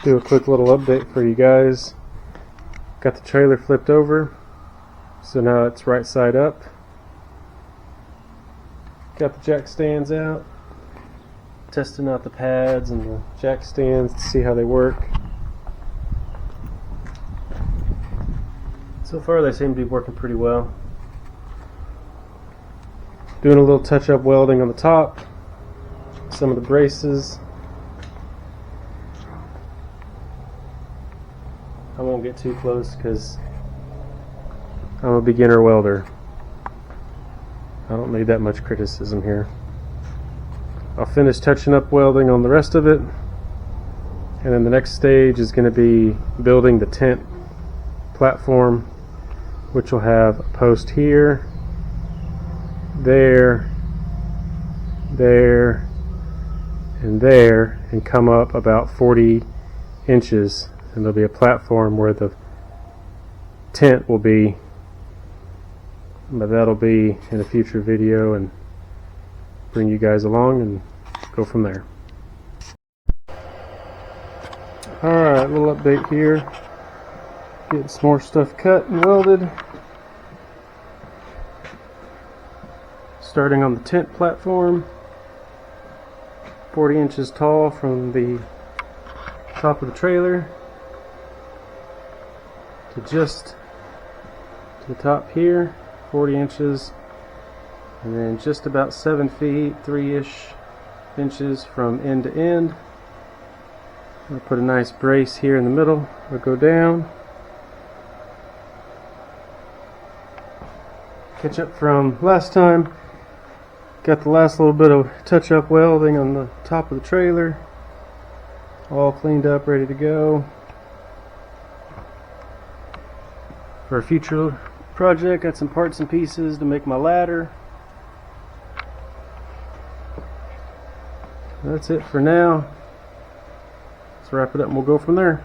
Do a quick little update for you guys. Got the trailer flipped over, so now it's right side up. Got the jack stands out. Testing out the pads and the jack stands to see how they work. So far they seem to be working pretty well. Doing a little touch-up welding on the top, some of the braces. I won't get too close because I'm a beginner welder. I don't need that much criticism here. I'll finish touching up welding on the rest of it, and then the next stage is going to be building the tent platform, which will have a post here, there, and come up about 40 inches, and there'll be a platform where the tent will be, but that'll be in a future video and bring you guys along and go from there. Alright, little update here. Getting some more stuff cut and welded. Starting on the tent platform, 40 inches tall from the top of the trailer to just to the top here, 40 inches, and then just about 7 feet, 3-ish inches from end to end. I'll put a nice brace here in the middle. It'll go down. Catch up from last time. Got the last little bit of touch-up welding on the top of the trailer. All cleaned up, ready to go. For a future project, got some parts and pieces to make my ladder. That's it for now. Let's wrap it up and we'll go from there.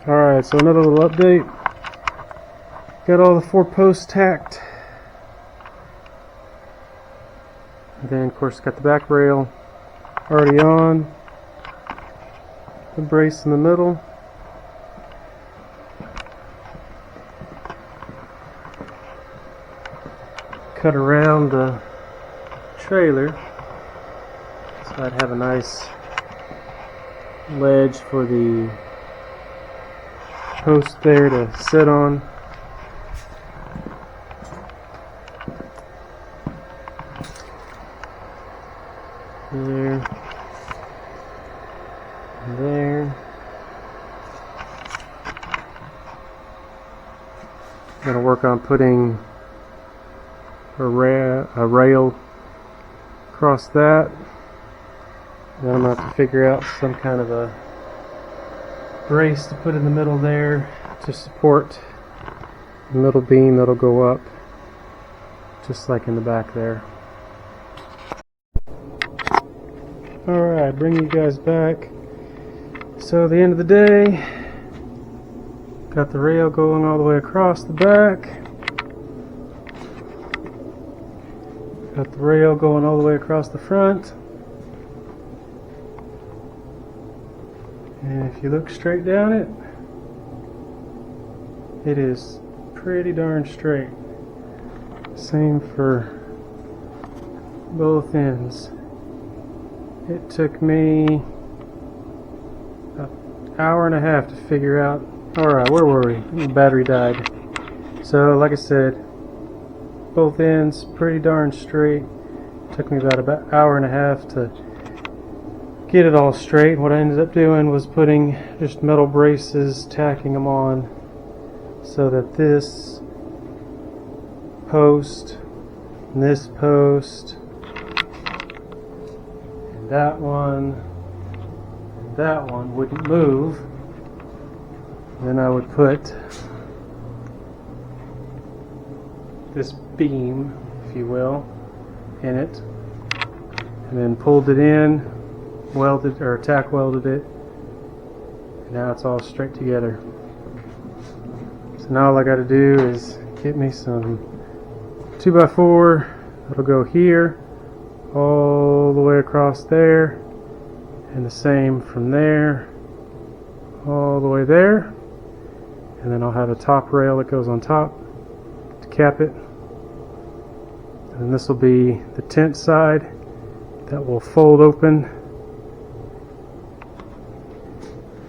Alright, so another little update. Got all the 4 posts tacked. And then of course got the back rail already on. The brace in the middle. Cut around the trailer so I'd have a nice ledge for the post there to sit on. There. There. Gonna work on putting a rail across that. Then I'm gonna have to figure out some kind of a brace to put in the middle there to support the middle beam that'll go up, just like in the back there. Alright, bring you guys back. So at the end of the day, got the rail going all the way across the back. Got the rail going all the way across the front. And if you look straight down it, it is pretty darn straight. Same for both ends. It took me an hour and a half to figure out. Alright, where were we? The battery died. So, like I said, both ends pretty darn straight. Took me about an hour and a half to get it all straight. What I ended up doing was putting just metal braces, tacking them on so that this post and this post and that one wouldn't move. Then I would put this beam, if you will, in it, and then pulled it in, welded or tack welded it, and now it's all straight together. So now all I got to do is get me some 2x4 that'll go here all the way across there, and the same from there all the way there, and then I'll have a top rail that goes on top to cap it. And this will be the tent side that will fold open,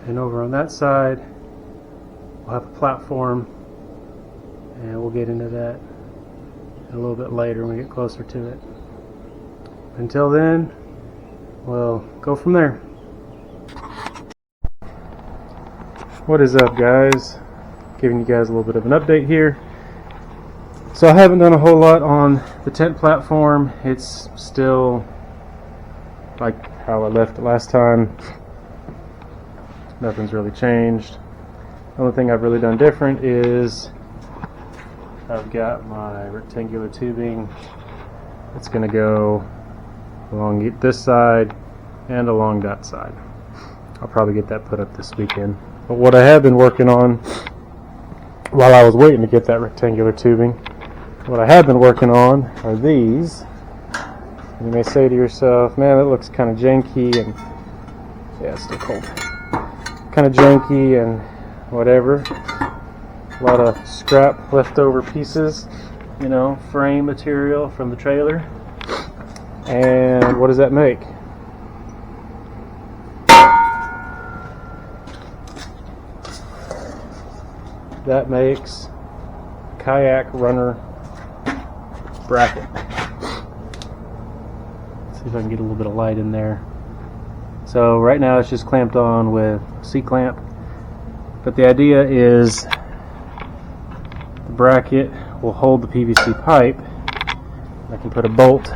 and over on that side we'll have a platform, and we'll get into that a little bit later when we get closer to it. Until then, we'll go from there. What is up, guys? Giving you guys a little bit of an update here. So I haven't done a whole lot on the tent platform. It's still like how I left it last time. Nothing's really changed. The only thing I've really done different is I've got my rectangular tubing. It's going to go along this side and along that side. I'll probably get that put up this weekend. But what I have been working on while I was waiting to get that rectangular tubing, what I have been working on are these. You may say to yourself, man, that looks kind of janky, and yeah, it's still cold. Kind of janky and whatever. A lot of scrap leftover pieces, you know, frame material from the trailer. And what does that make? That makes kayak runner bracket. Let's see if I can get a little bit of light in there. So right now it's just clamped on with C-clamp, but the idea is the bracket will hold the PVC pipe. I can put a bolt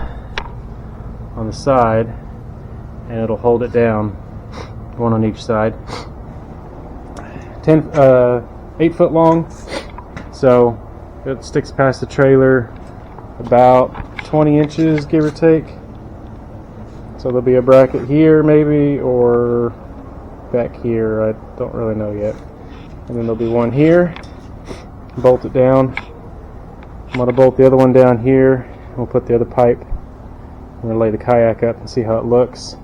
on the side and it'll hold it down, one on each side. 8 foot long, so it sticks past the trailer about 20 inches, give or take. So there'll be a bracket here maybe, or back here, I don't really know yet. And then there'll be one here, bolt it down. I'm going to bolt the other one down here, and we'll put the other pipe. I'm going to lay the kayak up and see how it looks.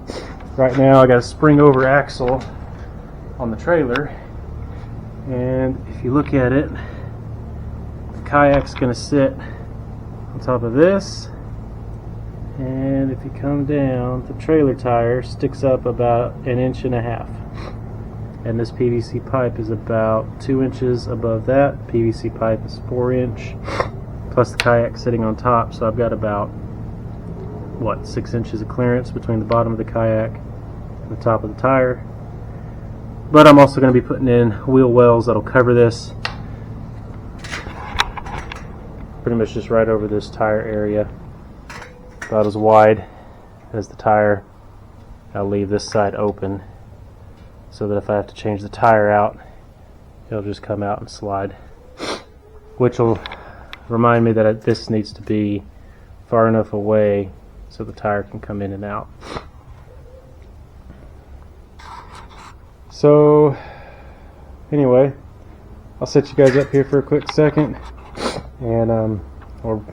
Right now I got a spring over axle on the trailer, and if you look at it, the kayak's going to sit on top of this, And if you come down, the trailer tire sticks up about 1.5 inches. And this PVC pipe is about 2 inches above that. PVC pipe is 4 inch, plus the kayak sitting on top, so I've got about, what, 6 inches of clearance between the bottom of the kayak and the top of the tire. But I'm also going to be putting in wheel wells that'll cover this, pretty much just right over this tire area, about as wide as the tire. I'll leave this side open so that if I have to change the tire out, it'll just come out and slide, which will remind me that this needs to be far enough away so the tire can come in and out. So anyway, I'll set you guys up here for a quick second, and we'll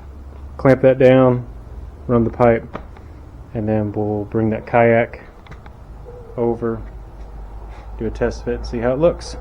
clamp that down, run the pipe, and then we'll bring that kayak over, do a test fit, see how it looks.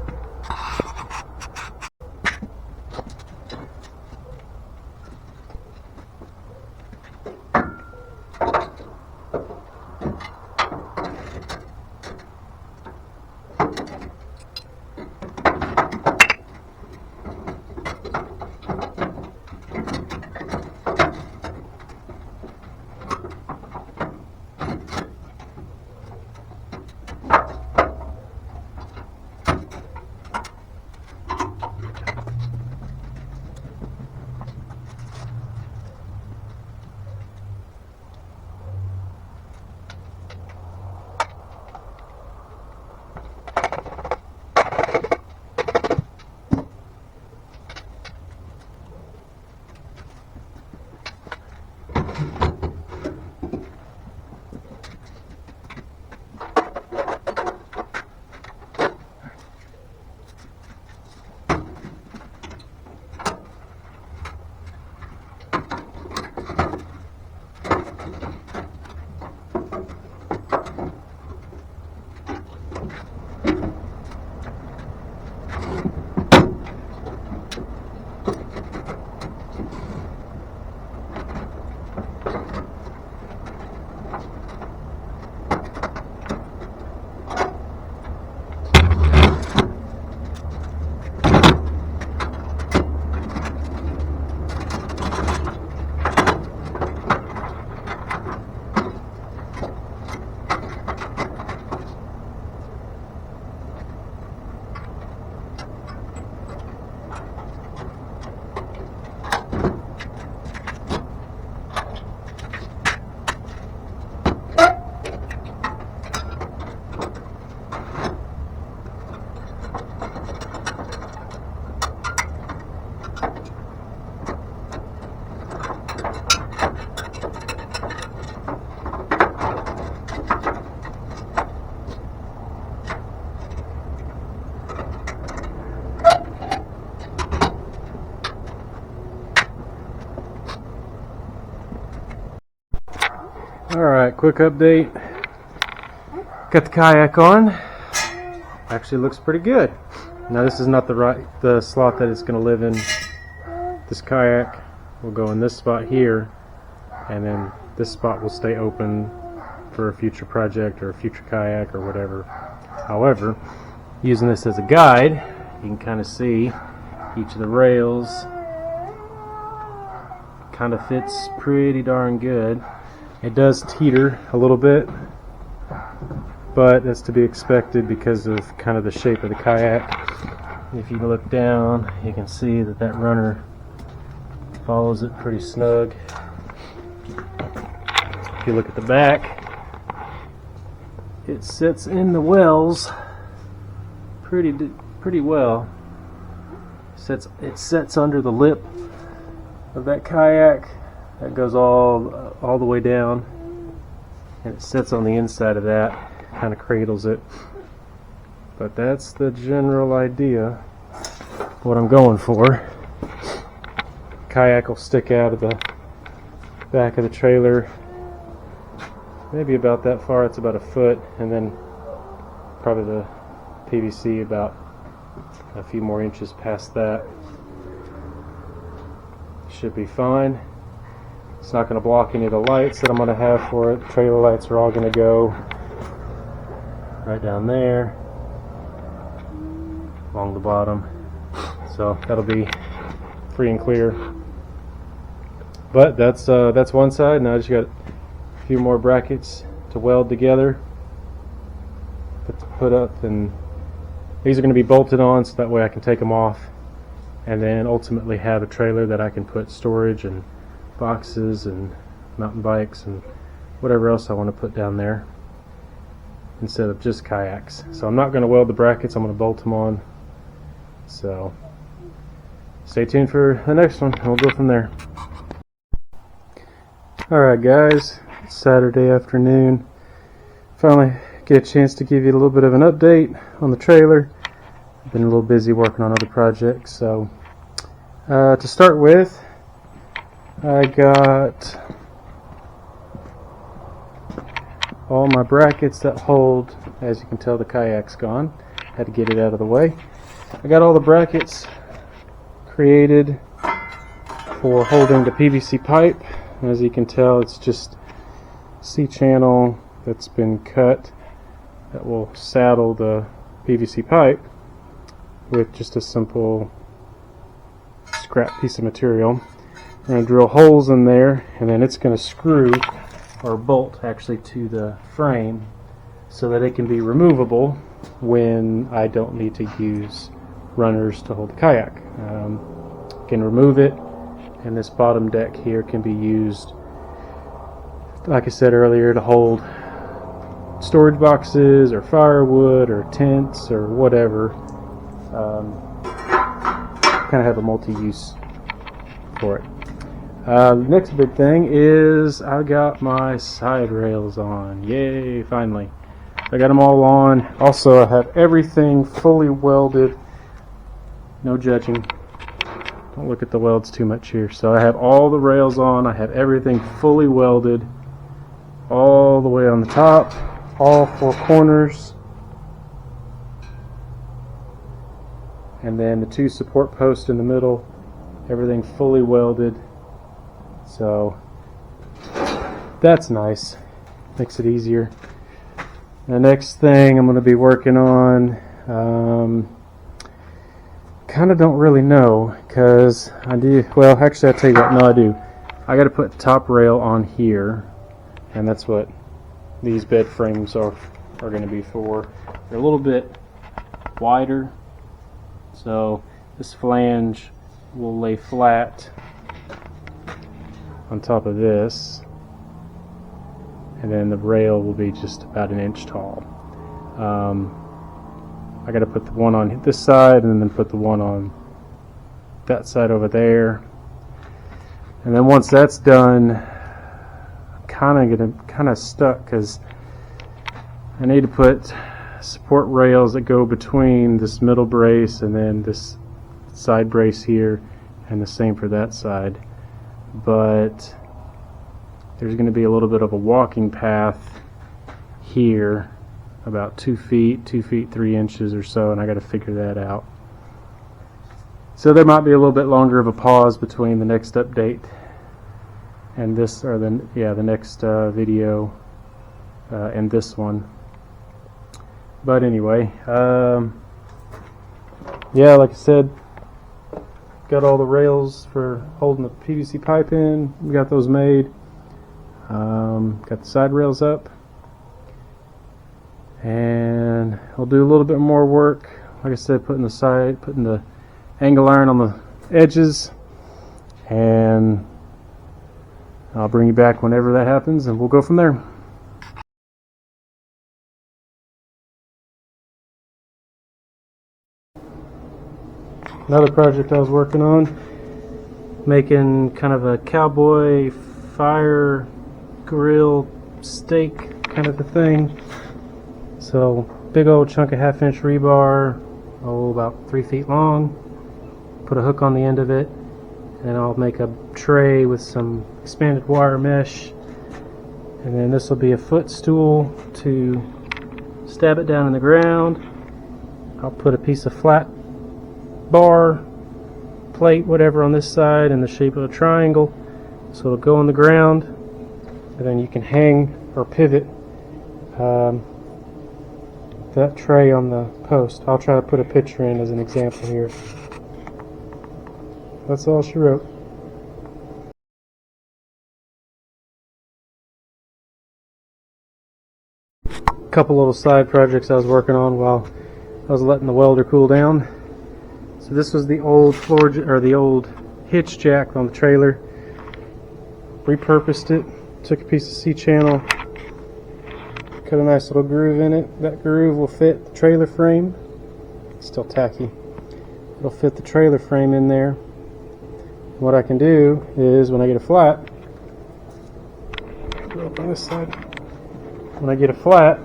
Alright, quick update. Got the kayak on. Actually looks pretty good. Now this is not the slot that it's going to live in. This kayak will go in this spot here, and then this spot will stay open for a future project or a future kayak or whatever. However, using this as a guide, you can kind of see each of the rails kind of fits pretty darn good. It does teeter a little bit, but that's to be expected because of kind of the shape of the kayak. If you look down, you can see that that runner follows it pretty snug. If you look at the back, it sits in the wells pretty well. It sets under the lip of that kayak. That goes all the way down, and it sits on the inside of that, kind of cradles it. But that's the general idea, what I'm going for. Kayak will stick out of the back of the trailer, maybe about that far. It's about 1 foot, and then probably the PVC about a few more inches past that. Should be fine. It's not going to block any of the lights that I'm going to have for it. The trailer lights are all going to go right down there along the bottom, so that'll be free and clear. But that's one side. Now I just got a few more brackets to weld together, put up, and these are going to be bolted on so that way I can take them off and then ultimately have a trailer that I can put storage and boxes and mountain bikes and whatever else I want to put down there instead of just kayaks. So I'm not going to weld the brackets, I'm going to bolt them on. So stay tuned for the next one and we'll go from there. Alright guys, it's Saturday afternoon. Finally get a chance to give you a little bit of an update on the trailer. I've been a little busy working on other projects. So to start with, I got all my brackets that hold, as you can tell the kayak's gone. Had to get it out of the way. I got all the brackets created for holding the PVC pipe. As you can tell, it's just C-channel that's been cut that will saddle the PVC pipe with just a simple scrap piece of material. I'm going to drill holes in there, and then it's going to screw or bolt actually to the frame so that it can be removable when I don't need to use runners to hold the kayak. Can remove it, and this bottom deck here can be used, like I said earlier, to hold storage boxes or firewood or tents or whatever. Kind of have a multi-use for it. The next big thing is I got my side rails on. Yay, finally. I got them all on. Also, I have everything fully welded. No judging. Don't look at the welds too much here. So I have all the rails on. I have everything fully welded all the way on the top, all four corners, and then the two support posts in the middle, everything fully welded. So that's nice, makes it easier. The next thing I'm going to be working on, kind of don't really know, because I do, well actually I'll tell you what, no I do. I got to put the top rail on here, and that's what these bed frames are going to be for. They're a little bit wider, so this flange will lay flat on top of this, and then the rail will be just about an inch tall. I got to put the one on this side and then put the one on that side over there, and then once that's done, I'm kind of stuck because I need to put support rails that go between this middle brace and then this side brace here, and the same for that side. But there's going to be a little bit of a walking path here, about 2 feet 3 inches or so, and I got to figure that out. So there might be a little bit longer of a pause between the next update and this, or the next video and this one. But anyway, yeah, like I said, got all the rails for holding the PVC pipe in. We got those made. Got the side rails up, and I'll do a little bit more work. Like I said, putting the angle iron on the edges, and I'll bring you back whenever that happens, and we'll go from there. Another project I was working on, making kind of a cowboy fire grill steak kind of a thing. So big old chunk of 1/2 inch rebar, about 3 feet long, put a hook on the end of it, and I'll make a tray with some expanded wire mesh, and then this will be a footstool to stab it down in the ground. I'll put a piece of flat bar, plate, whatever on this side in the shape of a triangle, So it'll go on the ground, and then you can hang or pivot that tray on the post. I'll try to put a picture in as an example here. That's all she wrote. A couple little side projects I was working on while I was letting the welder cool down. So this was the old the old hitch jack on the trailer. Repurposed it. Took a piece of C-channel, cut a nice little groove in it. That groove will fit the trailer frame. It's still tacky. It'll fit the trailer frame in there. What I can do is, when I get a flat, go up on this side. When I get a flat,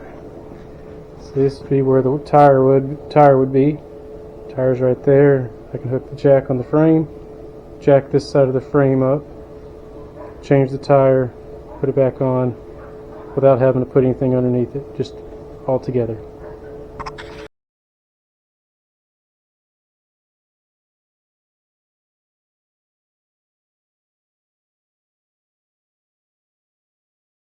so this would be where the tire would be. Tire's right there. I can hook the jack on the frame, jack this side of the frame up, change the tire, put it back on without having to put anything underneath it, just all together.